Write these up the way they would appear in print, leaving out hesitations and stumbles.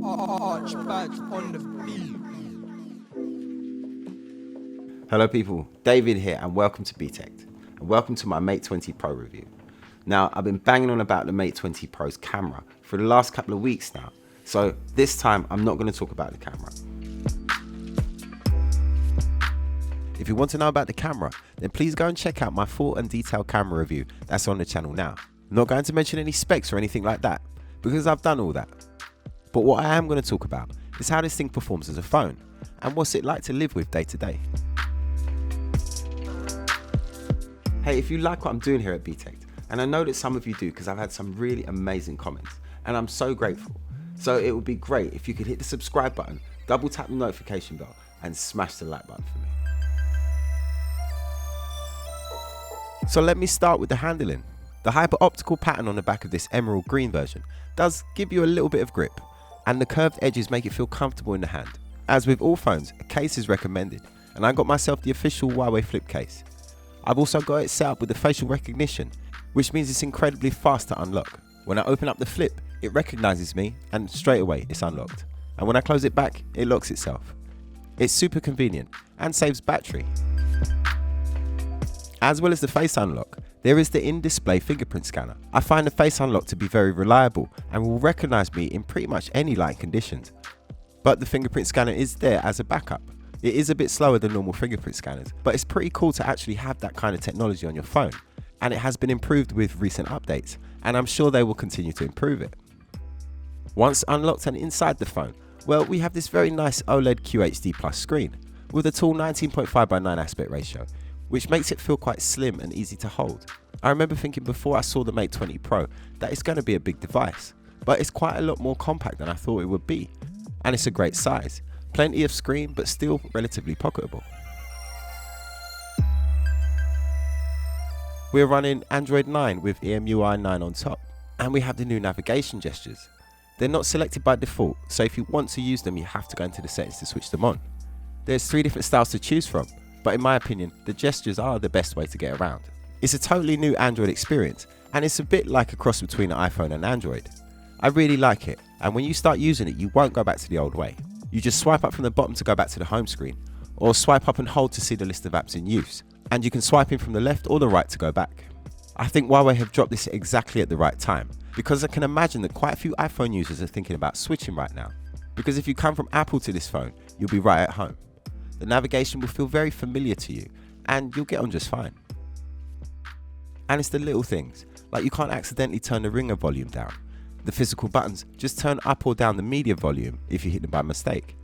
On the beat. Hello people, David here and welcome to Btekt and welcome to my Mate 20 Pro review. Now I've been banging on about the Mate 20 Pro's camera for the last couple of weeks now, so this time I'm not going to talk about the camera. If you want to know about the camera, then please go and check out my full and detailed camera review that's on the channel now. I'm not going to mention any specs or anything like that because I've done all that. But what I am going to talk about is how this thing performs as a phone and what's it like to live with day to day. Hey, if you like what I'm doing here at Btekt, and I know that some of you do because I've had some really amazing comments and I'm so grateful. So it would be great if you could hit the subscribe button, double tap the notification bell and smash the like button for me. So let me start with the handling. The hyper-optical pattern on the back of this emerald green version does give you a little bit of grip, and the curved edges make it feel comfortable in the hand. As with all phones, a case is recommended, and I got myself the official Huawei flip case. I've also got it set up with the facial recognition, which means it's incredibly fast to unlock. When I open up the flip, it recognizes me and straight away it's unlocked. And when I close it back, it locks itself. It's super convenient and saves battery. As well as the face unlock, there is the in-display fingerprint scanner. I find the face unlock to be very reliable and will recognize me in pretty much any light conditions. But the fingerprint scanner is there as a backup. It is a bit slower than normal fingerprint scanners, but it's pretty cool to actually have that kind of technology on your phone. And it has been improved with recent updates, and I'm sure they will continue to improve it. Once unlocked and inside the phone, well, we have this very nice OLED QHD Plus screen with a tall 19.5:9 aspect ratio, which makes it feel quite slim and easy to hold. I remember thinking before I saw the Mate 20 Pro that it's going to be a big device, but it's quite a lot more compact than I thought it would be. And it's a great size, plenty of screen but still relatively pocketable. We're running Android 9 with EMUI 9 on top, and we have the new navigation gestures. They're not selected by default, so if you want to use them you have to go into the settings to switch them on. There's 3 different styles to choose from, but in my opinion, the gestures are the best way to get around. It's a totally new Android experience, and it's a bit like a cross between an iPhone and Android. I really like it, and when you start using it, you won't go back to the old way. You just swipe up from the bottom to go back to the home screen, or swipe up and hold to see the list of apps in use, and you can swipe in from the left or the right to go back. I think Huawei have dropped this exactly at the right time, because I can imagine that quite a few iPhone users are thinking about switching right now, because if you come from Apple to this phone, you'll be right at home. The navigation will feel very familiar to you and you'll get on just fine. And it's the little things, like you can't accidentally turn the ringer volume down. The physical buttons just turn up or down the media volume if you hit them by mistake,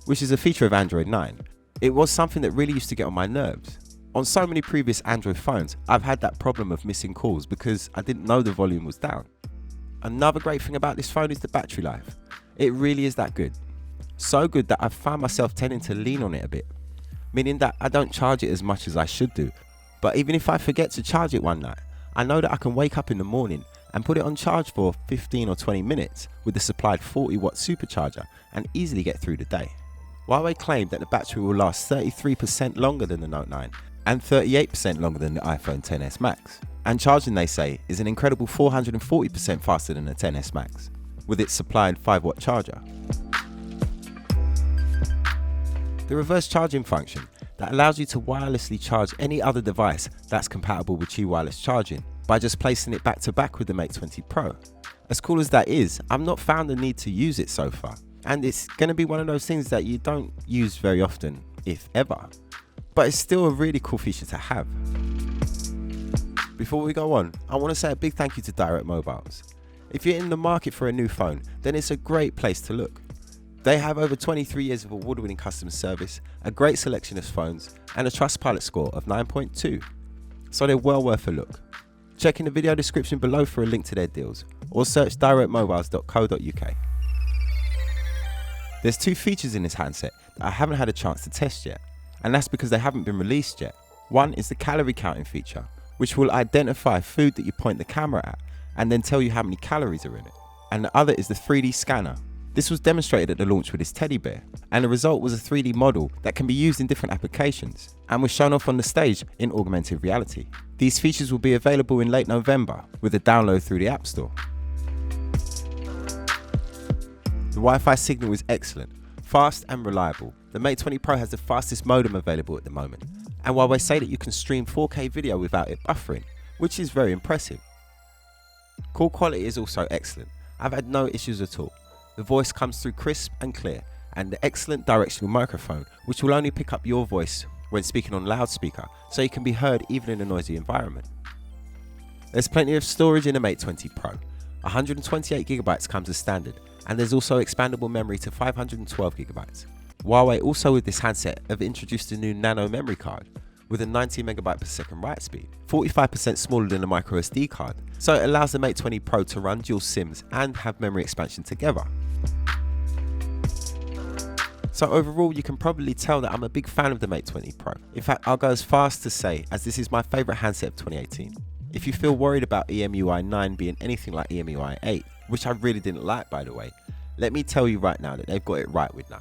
which is a feature of Android 9. It was something that really used to get on my nerves. On so many previous Android phones, I've had that problem of missing calls because I didn't know the volume was down. Another great thing about this phone is the battery life. It really is that good. So good that I've found myself tending to lean on it a bit, meaning that I don't charge it as much as I should do. But even if I forget to charge it one night, I know that I can wake up in the morning and put it on charge for 15 or 20 minutes with the supplied 40-watt supercharger and easily get through the day. Huawei claimed that the battery will last 33% longer than the Note 9 and 38% longer than the iPhone XS Max. And charging, they say, is an incredible 440% faster than the XS Max with its supplied 5-watt charger. The reverse charging function that allows you to wirelessly charge any other device that's compatible with Qi wireless charging by just placing it back to back with the Mate 20 Pro. As cool as that is, I've not found the need to use it so far, and it's going to be one of those things that you don't use very often, if ever, but it's still a really cool feature to have. Before we go on, I want to say a big thank you to Direct Mobiles. If you're in the market for a new phone, then it's a great place to look. They have over 23 years of award-winning customer service, a great selection of phones, and a Trustpilot score of 9.2. So they're well worth a look. Check in the video description below for a link to their deals, or search directmobiles.co.uk. There's 2 features in this handset that I haven't had a chance to test yet, and that's because they haven't been released yet. One is the calorie counting feature, which will identify food that you point the camera at, and then tell you how many calories are in it. And the other is the 3D scanner. This was demonstrated at the launch with this teddy bear, and the result was a 3D model that can be used in different applications, and was shown off on the stage in augmented reality. These features will be available in late November with a download through the App Store. The Wi-Fi signal is excellent, fast and reliable. The Mate 20 Pro has the fastest modem available at the moment, and Huawei say that you can stream 4K video without it buffering, which is very impressive. Call quality is also excellent. I've had no issues at all. The voice comes through crisp and clear, and the excellent directional microphone, which will only pick up your voice when speaking on loudspeaker, so you can be heard even in a noisy environment. There's plenty of storage in the Mate 20 Pro. 128GB comes as standard, and there's also expandable memory to 512GB. Huawei also with this handset have introduced a new nano memory card with a 90MB/s write speed, 45% smaller than a microSD card, so it allows the Mate 20 Pro to run dual SIMs and have memory expansion together. So overall, you can probably tell that I'm a big fan of the Mate 20 Pro. In fact, I'll go as far as to say as this is my favourite handset of 2018. If you feel worried about EMUI 9 being anything like EMUI 8, which I really didn't like by the way, let me tell you right now that they've got it right with 9.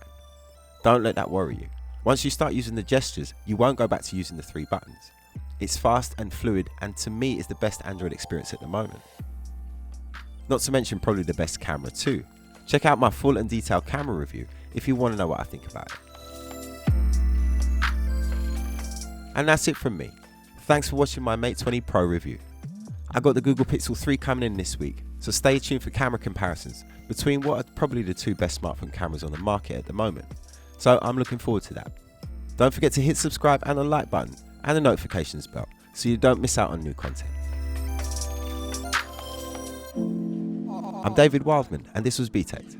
Don't let that worry you. Once you start using the gestures, you won't go back to using the 3 buttons. It's fast and fluid, and to me is the best Android experience at the moment. Not to mention probably the best camera too. Check out my full and detailed camera review if you want to know what I think about it. And that's it from me. Thanks for watching my Mate 20 Pro review. I got the Google Pixel 3 coming in this week, so stay tuned for camera comparisons between what are probably the 2 best smartphone cameras on the market at the moment. So I'm looking forward to that. Don't forget to hit subscribe and the like button and the notifications bell so you don't miss out on new content. I'm David Wildman and this was Btekt.